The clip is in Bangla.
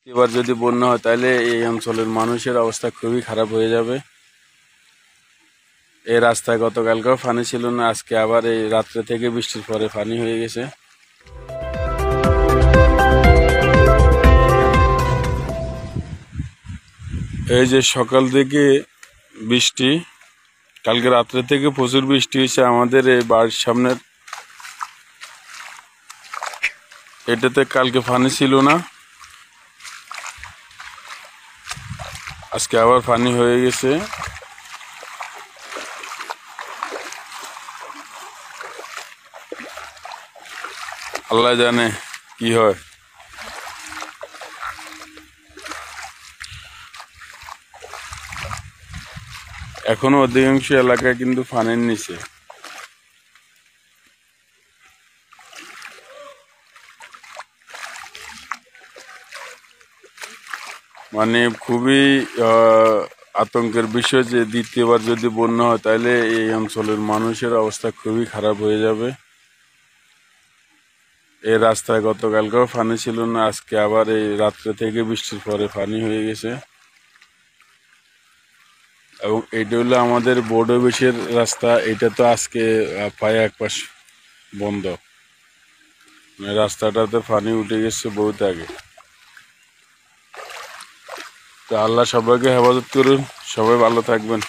এবার যদি বন্যা হয় তাহলে এই অঞ্চলের মানুষের অবস্থা খুবই খারাপ হয়ে যাবে। এই রাস্তায় গতকালকেও পানি ছিল না, আজকে আবার এই রাত্রে থেকে বৃষ্টির পরে পানি হয়ে গেছে। এই যে সকাল থেকে বৃষ্টি, কালকে রাত্রে থেকে প্রচুর বৃষ্টি হয়েছে। আমাদের এই বাড়ির সামনের এটাতে কালকে পানি ছিল না, আজকে আবার পানি হয়ে গেছে। আল্লাহ জানে কি হয়। এখনো অধিকাংশ এলাকায় কিন্তু পানির নিচে। মানে খুবই আতঙ্কের বিষয় যে দ্বিতীয়বার যদি বন্যা হয় তাহলে এই অঞ্চলের মানুষের অবস্থা খুবই খারাপ হয়ে যাবে। এই রাস্তায় গতকালকেও পানি ছিল না, আজকে আবার এই রাত্রে থেকে বৃষ্টির পরে পানি হয়ে গেছে। এবং এইটা হলো আমাদের বোর্ড অফিসের রাস্তা। এটা তো আজকে প্রায় এক পাশ বন্ধ, রাস্তাটাতে পানি উঠে গেছে বহুত আগে। তো আল্লাহ সবাইকে হেফাজত করুন, সবাই ভালো থাকবেন।